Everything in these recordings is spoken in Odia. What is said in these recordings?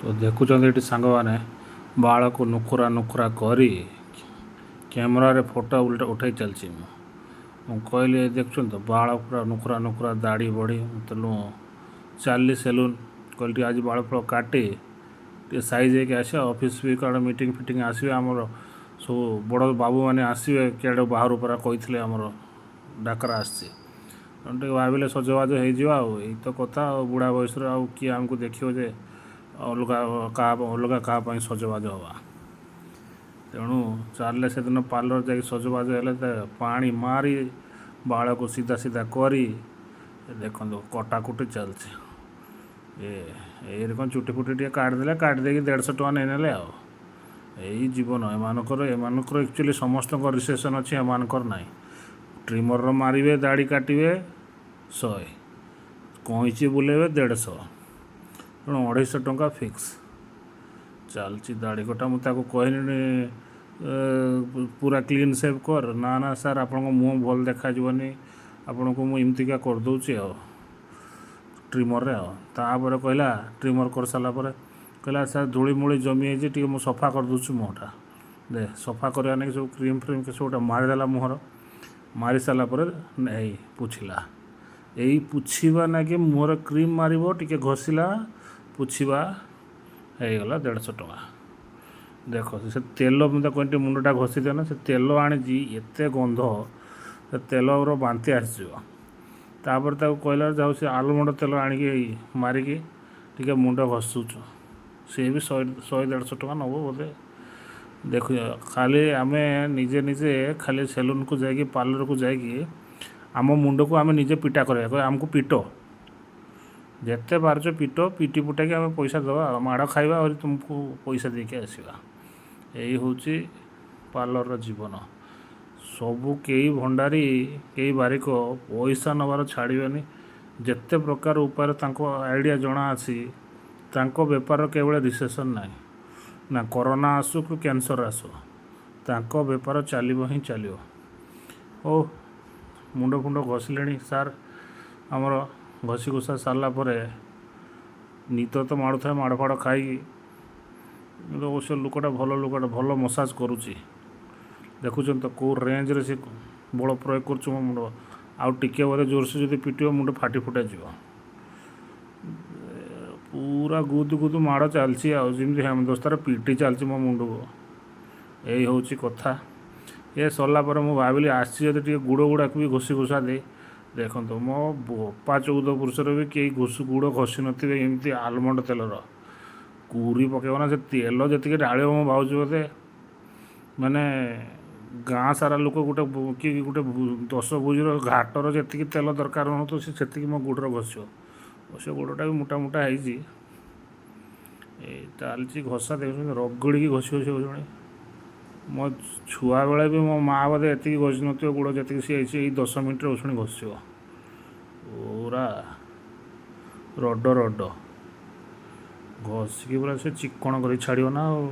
तो देखुଛନ୍ତି ଏଠି ସାଙ୍ଗମାନେ ବାଳକୁ ନୁଖୁରା ନୁଖୁରା କରି କ୍ୟାମେରାରେ ଫଟୋ ଉଠାଇ ଚାଲିଛି। ମୁଁ କହିଲି ଦେଖୁଛନ୍ତି ତ ବାଳ ପୁରା ନୁଖୁରା ନୁଖୁରା ଦାଢ଼ି ବଢ଼ି ତେଣୁ ଚାଲି ସେଲୁନ୍ କହିଲି ଟିକେ ଆଜି ବାଳ ଫଳ କାଟି ଟିକେ ସାଇଜ୍ ହେଇକି ଆସିବା ଅଫିସ୍ ବି କାରଣ ମିଟିଂ ଫିଟିଂ ଆସିବେ ଆମର ସବୁ ବଡ଼ ବାବୁମାନେ ଆସିବେ କିଆଡ଼େ ବାହାରୁ ପରା କହିଥିଲେ ଆମର ଡାକରା ଆସିଛି ତେଣୁ ଟିକେ ଭାବିଲେ ସଜବାଜ ହେଇଯିବା ଆଉ ଏଇ ତ କଥା ଆଉ ବୁଢ଼ା ବୟସରେ ଆଉ କିଏ ଆମକୁ ଦେଖିବ ଯେ ଅଲଗା କାହା ପାଇଁ ସଜବାଜ ହେବା। ତେଣୁ ଚାଲିଲେ ସେଦିନ ପାର୍ଲର ଯାଇକି ସଜବାଜ ହେଲେ ପାଣି ମାରି ବାଳକୁ ସିଧା ସିଧା କରି ଦେଖନ୍ତୁ କଟାକୁଟି ଚାଲିଛି। ଏଇରେ କ'ଣ ଚୁଟି ଫୁଟି ଟିକେ କାଟିଦେଲେ କାଟିଦେଇକି 150 ଟଙ୍କା ନେଇନେଲେ ଆଉ ଏଇ ଜୀବନ ଏମାନଙ୍କର ଆକ୍ଚୁଆଲି ସମସ୍ତଙ୍କ ରିସେସନ୍ ଅଛି, ଏମାନଙ୍କର ନାହିଁ। ଟ୍ରିମର ମାରିବେ ଦାଢ଼ି କାଟିବେ 100, କଇଁଚି ବୁଲେଇବେ 150, ତେଣୁ 250 ଟଙ୍କା ଫିକ୍ସ ଚାଲିଛି। ଦାଢ଼ି କଟା ମୁଁ ତାକୁ କହିନି ପୁରା କ୍ଲିନ୍ ସେଭ୍ କର, ନା ସାର୍ ଆପଣଙ୍କ ମୁହଁ ଭଲ ଦେଖାଯିବନି, ଆପଣଙ୍କୁ ମୁଁ ଏମିତିକା କରିଦେଉଛି ଆଉ ଟ୍ରିମରରେ ଆଉ। ତାପରେ କହିଲା ଟ୍ରିମର କରିସାରିଲା ପରେ କହିଲା ସାର୍ ଧୂଳିମୂଳି ଜମି ହେଇଛି ଟିକେ ମୁଁ ସଫା କରିଦେଉଛି ମୁହଁଟା। ସଫା କରିବା ନାକି ସବୁ କ୍ରିମ୍ ଫ୍ରିମ୍ ସବୁ ଗୋଟେ ମାରିଦେଲା ମୁହଁର। ମାରି ସାରିଲା ପରେ ଏଇ ପୋଛିଲା, ଏଇ ପୋଛିବା ନାକି ମୁହଁରେ କ୍ରିମ୍ ମାରିବ ଟିକେ ଘଷିଲା ପୋଛିବା ହେଇଗଲା 150 ଟଙ୍କା। ଦେଖ ସେ ତେଲ ମୁଁ ତାକୁ କହିଲି ମୁଣ୍ଡଟା ଘଷି ଦିଅ, ସେ ତେଲ ଆଣିଛି ଏତେ ଗନ୍ଧ ସେ ତେଲର ବାନ୍ତି ଆସିଯିବ। ତାପରେ ତାକୁ କହିଲା ଯାଉ ସେ ଆଲମଣ୍ଡ ତେଲ ଆଣିକି ମାରିକି ଟିକେ ମୁଣ୍ଡ ଘଷୁଛୁ, ସିଏ ବି 100-150 ଟଙ୍କା ନେବ ବୋଧେ। ଦେଖ ଖାଲି ଆମେ ନିଜେ ଖାଲି ସେଲୁନ୍କୁ ଯାଇକି ପାର୍ଲରକୁ ଯାଇକି ଆମ ମୁଣ୍ଡକୁ ଆମେ ନିଜେ ପିଟା କରିବା, କହିବା ଆମକୁ ପିଟ, ଯେତେ ପାରୁଛ ପିଟି ପୁଟାକି ଆମେ ପଇସା ଦେବା, ମାଡ଼ ଖାଇବା ଆହୁରି ତୁମକୁ ପଇସା ଦେଇକି ଆସିବା। ଏଇ ହେଉଛି ପାର୍ଲରର ଜୀବନ। ସବୁ କେହି ଭଣ୍ଡାରୀ କେହି ବାରିକ ପଇସା ନେବାର ଛାଡ଼ିବେନି। ଯେତେ ପ୍ରକାର ଉପାୟରେ ତାଙ୍କ ଆଇଡ଼ିଆ ଜଣା ଅଛି, ତାଙ୍କ ବେପାର କେବଳ ରିସେସନ୍ ନାହିଁ, ନା କରୋନା ଆସୁ କି କ୍ୟାନ୍ସର ଆସୁ, ତାଙ୍କ ବେପାର ଚାଲିବ ହିଁ ଚାଲିବ। ହଉ ମୁଣ୍ଡ ଫୁଣ୍ଡ ଘଷିଲେଣି ସାର୍ ଆମର, ଘଷି ଘୁଷା ସାରିଲା ପରେ ନିଦ ତ ମାଡ଼ୁଥାଏ ମାଡ଼ ଫାଡ଼ ଖାଇକି, କିନ୍ତୁ ଅବଶ୍ୟ ଲୋକଟା ଭଲ ମସାଜ କରୁଛି। ଦେଖୁଛନ୍ତି ତ କେଉଁ ରେଞ୍ଜରେ ସେ ବଳ ପ୍ରୟୋଗ କରୁଛି ମୋ ମୁଣ୍ଡ, ଆଉ ଟିକେ ବୋଧେ ଜୋରସେ ଯଦି ପିଟିବ ମୁଣ୍ଡ ଫାଟି ଫୁଟା ଯିବ। ପୁରା ଗୁଦୁ ମାଡ଼ ଚାଲିଛି ଆଉ ଯେମିତି ହେମଦସ୍ତାରେ ପିଟି ଚାଲିଛି ମୋ ମୁଣ୍ଡକୁ। ଏଇ ହେଉଛି କଥା। ଏ ସରିଲା ପରେ ମୁଁ ଭାବିଲି ଆସିଛି ଯଦି ଟିକେ ଗୁଡ଼ ଗୁଡ଼ାକୁ ବି ଘଷି ଘୁଷା ଦେଇ, ଦେଖନ୍ତୁ ମୋ ବୋପା 14 ପୁରୁଷରେ ବି କେହି ଗୁଡ଼ ଘଷି ନଥିବେ ଏମିତି ଆଲମଣ୍ଡ ତେଲର କୁରି ପକାଇବ ନା। ସେ ତେଲ ଯେତିକି ଢାଳିବ ମୁଁ ଭାବୁଛି ବୋଧେ ମାନେ ଗାଁ ସାରା ଲୋକ ଗୋଟେ 10 ଭୋଜିର ଘାଟର ଯେତିକି ତେଲ ଦରକାର ହେଉନଥିବ ସେ ସେତିକି ମୋ ଗୋଡ଼ର ଘଷିବ। ସେ ଗୋଡ଼ଟା ବି ମୋଟା ହେଇଛି। ଏଇ ଚାଲିଛି ଘଷା, ଦେଖୁଛନ୍ତି ରଗଡ଼ିକି ଘଷି ଜଣେ। ମୋ ଛୁଆବେଳେ ବି ମୋ ମାଆ ବୋଧେ ଏତିକି ଘଷି ନଥିବ ଗୋଡ଼ ଯେତିକି ସିଏ ଏଇ 10 ମିନିଟ୍ରେ ଉଷୁଣି ଘଷିବ। ପୁରା ରଡ଼ ଘଷିକି ପୁରା ସେ ଚିକ୍କଣ କରି ଛାଡ଼ିବ ନା ଆଉ।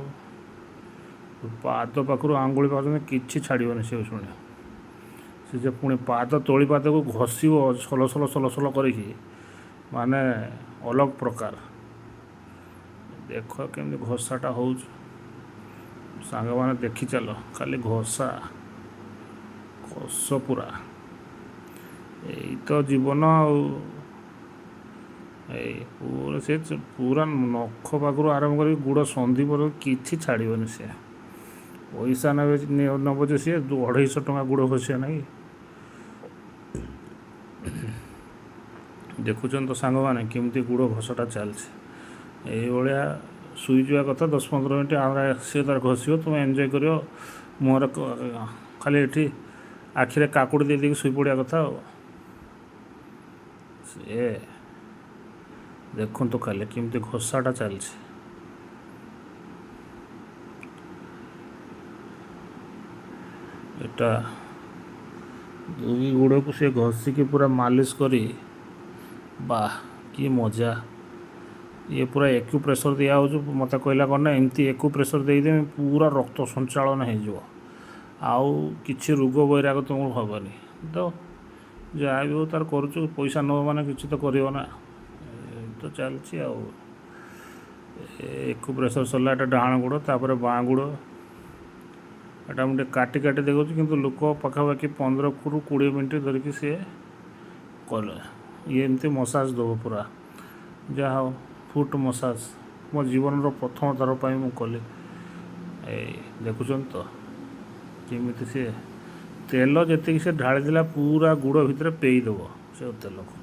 ପାଦ ପାଖରୁ ଆଙ୍ଗୁଳି ପର୍ଯ୍ୟନ୍ତ କିଛି ଛାଡ଼ିବନି ସେ ଉଷୁଣି। ସେ ଯେ ପୁଣି ପାଦ ତଳି ପାଦକୁ ଘଷିବ ସଲ କରିକି, ମାନେ ଅଲଗା ପ୍ରକାର। ଦେଖ କେମିତି ଘଷାଟା ହେଉଛି ସାଙ୍ଗମାନେ, ଦେଖି ଚାଲ ଖାଲି ଘଷ ପୁରା। ଏଇ ତ ଜୀବନ ଆଉ। ଏଇ ପୁରା ନଖ ପାଖରୁ ଆରମ୍ଭ କରି ଗୋଡ଼ ସନ୍ଧି ପର୍ଯ୍ୟନ୍ତ କିଛି ଛାଡ଼ିବନି ସେ। ପଇସା ନେବ ଯେ ସିଏ 250 ଟଙ୍କା ଗୋଡ଼ ଘଷିବା ନାଇଁ। ଦେଖୁଛନ୍ତି ତ ସାଙ୍ଗମାନେ କେମିତି ଗୋଡ଼ ଘଷଟା ଚାଲିଛି। ଏଇଭଳିଆ ଶୋଇଯିବା କଥା 10-15 ମିନିଟ୍, ସିଏ ତାର ଘଷିବ, ତୁମେ ଏନ୍ଜୟ କରିବ। ମୁହଁରେ ଖାଲି ଏଠି ଆଖିରେ କାକୁଡ଼ି ଦେଇକି ଶୋଇପଡ଼ିବା କଥା ଆଉ। ସିଏ ଦେଖନ୍ତୁ ଖାଲି କେମିତି ଘଷାଟା ଚାଲିଛି। ଏଟା ଦୁଇ ଗୋଡ଼କୁ ସେ ଘଷିକି ପୁରା ମାଲିସ କରି, ବାଃ କି ମଜା। ଇଏ ପୁରା ଏକ୍ୟୁପ୍ରେସର୍ ଦିଆହେଉଛି। ମୋତେ କହିଲା କ'ଣ ନା ଏମିତି ଏକ୍ୟୁପ୍ରେସର୍ ଦେଇଦେବି ପୁରା ରକ୍ତ ସଞ୍ଚାଳନ ହେଇଯିବ, ଆଉ କିଛି ରୋଗ ବୈରାଗ ତୁମକୁ ହେବନି। ତ ଯାହା ବି ହଉ ତାର କରୁଛୁ, ପଇସା ନେବ ମାନେ କିଛି ତ କରିବ ନା। ଏଇ ତ ଚାଲିଛି ଆଉ। ଏକୁପ୍ରେସର ସରିଲା। ଏଟା ଡାହାଣ ଗୋଡ଼, ତାପରେ ବାଁ ଗୋଡ଼। ଏଟା ମୁଁ ଟିକେ କାଟି କାଟି ଦେଖାଉଛି, କିନ୍ତୁ ଲୋକ ପାଖାପାଖି 15ରୁ 20 ମିନିଟ୍ ଧରିକି ସିଏ କଲେ। ଇଏ ଏମିତି ମସାଜ ଦେବ ପୁରା। ଯାହା ହଉ, ଫୁଟ୍ ମସାଜ ମୋ ଜୀବନର ପ୍ରଥମ ଥର ପାଇଁ ମୁଁ କଲି। ଏଇ ଦେଖୁଛନ୍ତି ତ କେମିତି ସିଏ ତେଲ ଯେତିକି ସେ ଢାଳିଥିଲା ପୁରା ଗୋଡ଼ ଭିତରେ ପେଇଦେବ ସେ ତେଲକୁ।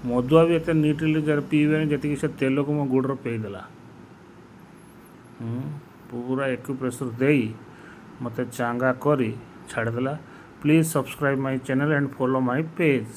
ମଦୁଆ ବି ଏତେ ନିଟଲି ପିଇବେନି ଯେତିକି ସେ ତେଲକୁ ମୋ ଗୋଡ଼ର ପେଇଦେଲା। ପୁରା ଏକୁପ୍ରେସର ଦେଇ ମୋତେ ଚାଙ୍ଗା କରି ଛାଡ଼ିଦେଲା। Please subscribe my channel and follow my page.